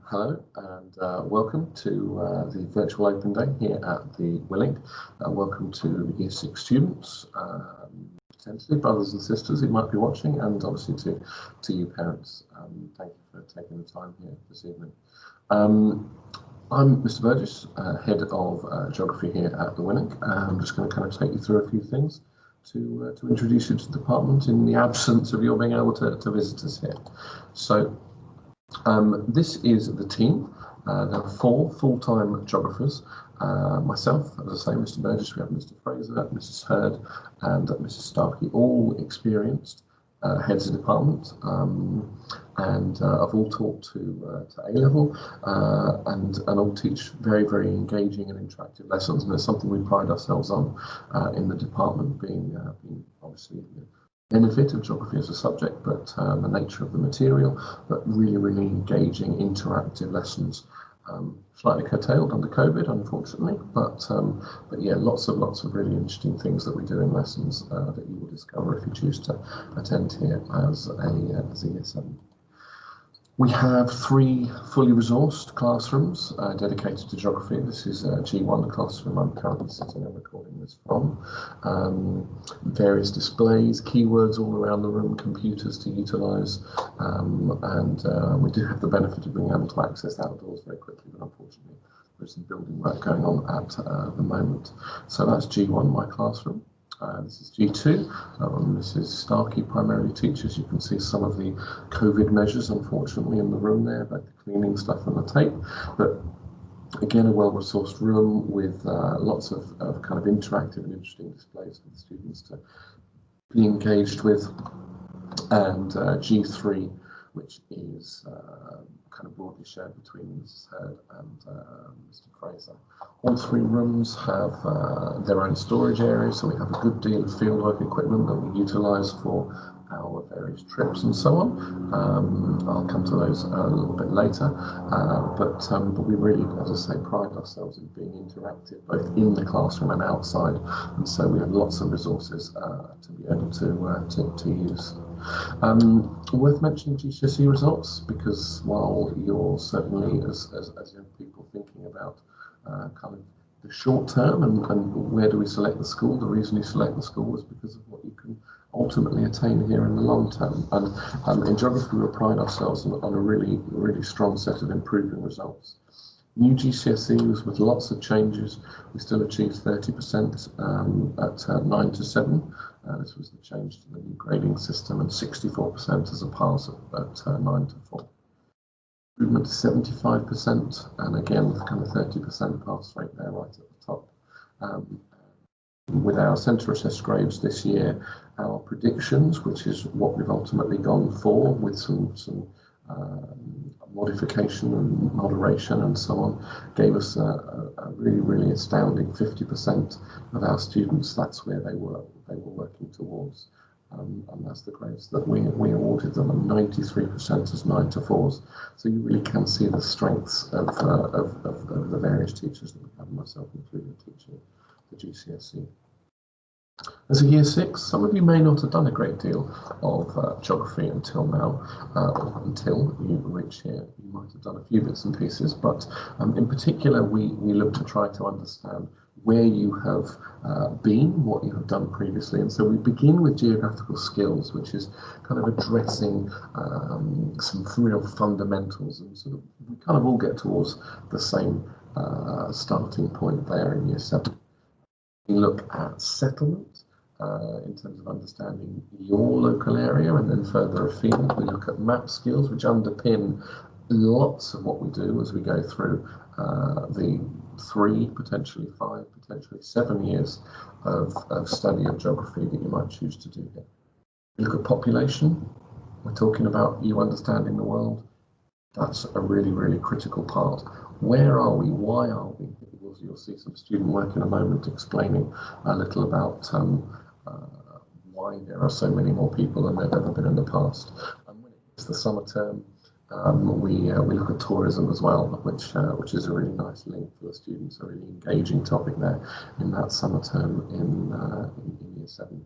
Hello and welcome to the virtual open day here at the Willink. Welcome to Year 6 students, potentially brothers and sisters who might be watching, and obviously to you parents. Thank you for taking the time here this evening. I'm Mr. Burgess, Head of Geography here at the Willink. I'm just going to kind of take you through a few things to introduce you to the department in the absence of your being able to visit us here. So this is the team. There are 4 full-time geographers. Myself, as I say, Mr. Burgess, we have Mr. Fraser, Mrs. Hurd, and Mrs. Starkey, all experienced heads of department, and have all taught to A-level, and all teach very, very engaging and interactive lessons. And it's something we pride ourselves on in the department, being obviously benefit of geography as a subject, but the nature of the material, but really, really engaging, interactive lessons. Slightly curtailed under COVID, unfortunately, but yeah, lots of really interesting things that we do in lessons that you will discover if you choose to attend here as a Year 7. We have 3 fully resourced classrooms dedicated to geography. This is G1, the classroom I'm currently sitting and recording this from. Various displays, keywords all around the room, computers to utilise, and we do have the benefit of being able to access outdoors very quickly, but unfortunately there's some building work going on at the moment. So that's G1, my classroom. This is G2. Mrs. Starkey primarily teaches. You can see some of the COVID measures, unfortunately, in the room there, like the cleaning stuff and the tape. But again, a well-resourced room with lots of kind of interactive and interesting displays for the students to be engaged with. And G3, which is kind of broadly shared between Mrs. Hurd and Mr. Fraser. All 3 rooms have their own storage areas, so we have a good deal of fieldwork equipment that we utilise for our various trips and so on. I'll come to those a little bit later, but we really, as I say, pride ourselves in being interactive both in the classroom and outside, and so we have lots of resources to be able to use. Worth mentioning GCSE results, because while you're certainly as young people thinking about kind of the short term and where do we select the school, the reason you select the school is because of what you can ultimately attain here in the long term. And in geography we pride ourselves on a really strong set of improving results. New GCSEs with lots of changes, we still achieved 30% at 9 to 7. This was the change to the new grading system, and 64% as a pass at 9 to 4. Improvement to 75%, and again with kind of 30% pass rate there right at the top. With our centre assessed grades this year, our predictions, which is what we've ultimately gone for with some modification and moderation and so on, gave us a really astounding 50% of our students. That's where they were working towards, and that's the grades that we awarded them, and 93% as 9 to 4s. So you really can see the strengths of the various teachers that we have, myself included, teaching the GCSE. As a Year 6, some of you may not have done a great deal of geography until now, until you reach here. You might have done a few bits and pieces, but in particular we look to try to understand where you have been, what you have done previously. And so we begin with geographical skills, which is kind of addressing some real fundamentals, and sort of we kind of all get towards the same starting point there in Year 7. We look at settlement in terms of understanding your local area, and then further afield we look at map skills, which underpin lots of what we do as we go through the 3, potentially 5, potentially 7 years of study of geography that you might choose to do here. We look at population. We're talking about you understanding the world. That's a really critical part. Where are we? Why are we? You'll see some student work in a moment explaining a little about why there are so many more people than there have ever been in the past. And when it's the summer term, we look at tourism as well, which is a really nice link for the students, a really engaging topic there in that summer term in Year 7.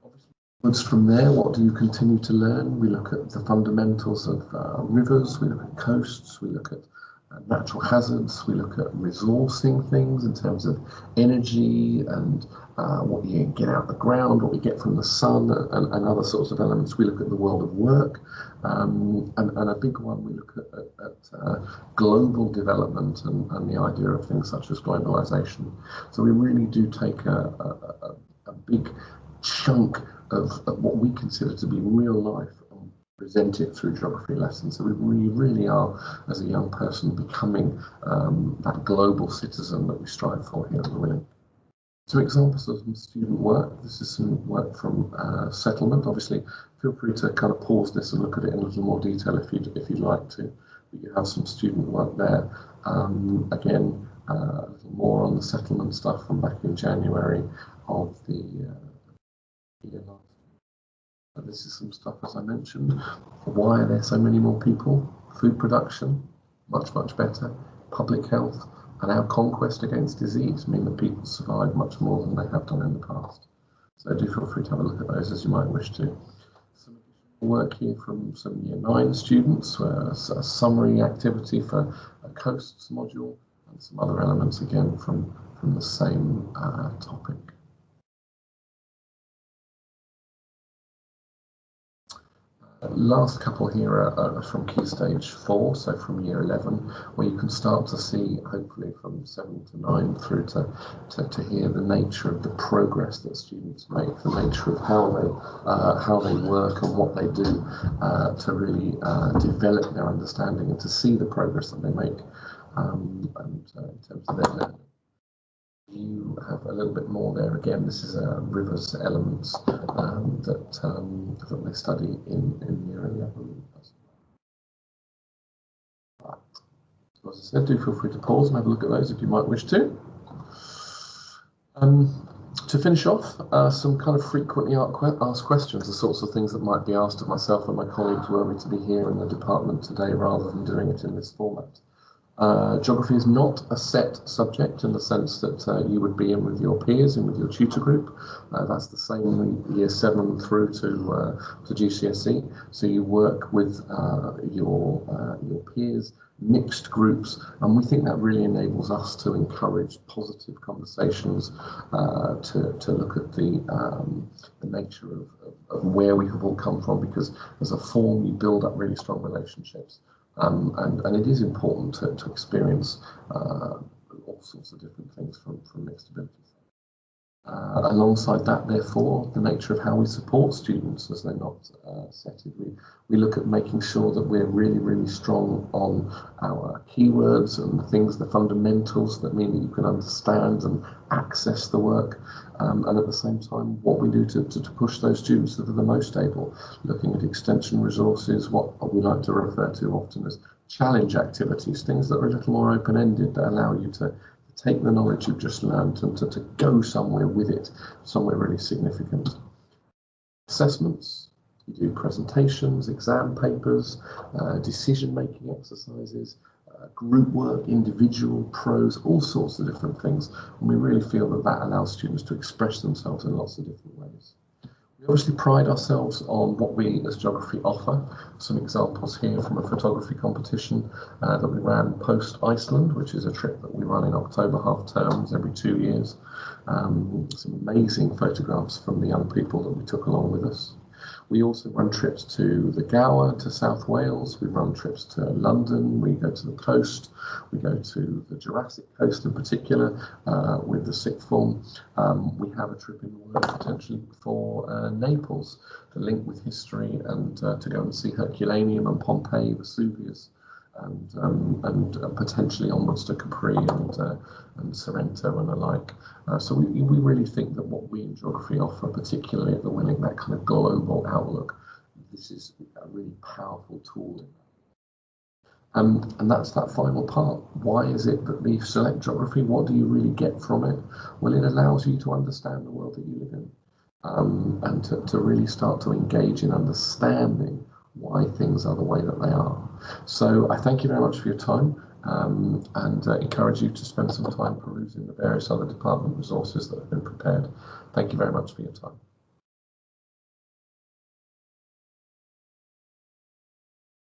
Obviously, From there, what do you continue to learn? We look at the fundamentals of rivers, we look at coasts, we look at natural hazards, we look at resourcing things in terms of energy and what you get out of the ground, what we get from the sun, and other sorts of elements. We look at the world of work, and a big one, we look at global development and the idea of things such as globalization. So we really do take a big chunk of what we consider to be real life and present it through geography lessons. So we really are, as a young person, becoming that global citizen that we strive for here at the Willink. Some examples of some student work. This is some work from settlement. Obviously, feel free to kind of pause this and look at it in a little more detail if you'd like to. But you have some student work there. Again, a little more on the settlement stuff from back in January of the year last. This is some stuff, as I mentioned. Why are there so many more people? Food production, much better. Public health, and our conquest against disease mean that people survive much more than they have done in the past. So do feel free to have a look at those as you might wish to. Some additional work here from some Year 9 students, a summary activity for a coasts module, and some other elements again from the same topic. Last couple here are from Key Stage 4, so from Year 11, where you can start to see, hopefully from 7 to 9, through to hear the nature of the progress that students make, the nature of how they work and what they do to really develop their understanding and to see the progress that they make in terms of their learning. You have a little bit more there. Again, this is rivers elements that they study in Year 11. Right. So as I said, do feel free to pause and have a look at those if you might wish to. To finish off, some kind of frequently asked questions, the sorts of things that might be asked of myself and my colleagues were we to be here in the department today rather than doing it in this format. Geography is not a set subject in the sense that you would be in with your peers and with your tutor group. That's the same Year 7 through to GCSE. So you work with your peers, mixed groups, and we think that really enables us to encourage positive conversations, to look at the nature of where we have all come from, because as a form you build up really strong relationships. And it is important to experience all sorts of different things from mixed abilities. Alongside that, therefore, the nature of how we support students as they're not settled. We look at making sure that we're really strong on our keywords and the things, the fundamentals that mean that you can understand and access the work. And at the same time, what we do to push those students that are the most able, looking at extension resources, what we like to refer to often as challenge activities, things that are a little more open-ended that allow you to take the knowledge you've just learned and to go somewhere with it, somewhere really significant. Assessments, you do presentations, exam papers, decision-making exercises, group work, individual, prose, all sorts of different things. And we really feel that allows students to express themselves in lots of different ways. We obviously pride ourselves on what we as geography offer. Some examples here from a photography competition that we ran post-Iceland, which is a trip that we run in October half terms every 2 years. Some amazing photographs from the young people that we took along with us. We also run trips to the Gower, to South Wales. We run trips to London. We go to the coast. We go to the Jurassic Coast in particular with the sixth form. We have a trip in the works potentially for Naples to link with history and to go and see Herculaneum and Pompeii, Vesuvius, and potentially onwards to Capri and Sorrento and the like. So we really think that what we in geography offer, particularly at the Willink, that kind of global outlook, this is a really powerful tool. And that's that final part. Why is it that we select geography? What do you really get from it? Well, it allows you to understand the world that you live in, and to really start to engage in understanding why things are the way that they are. So I thank you very much for your time, and encourage you to spend some time perusing the various other department resources that have been prepared. Thank you very much for your time.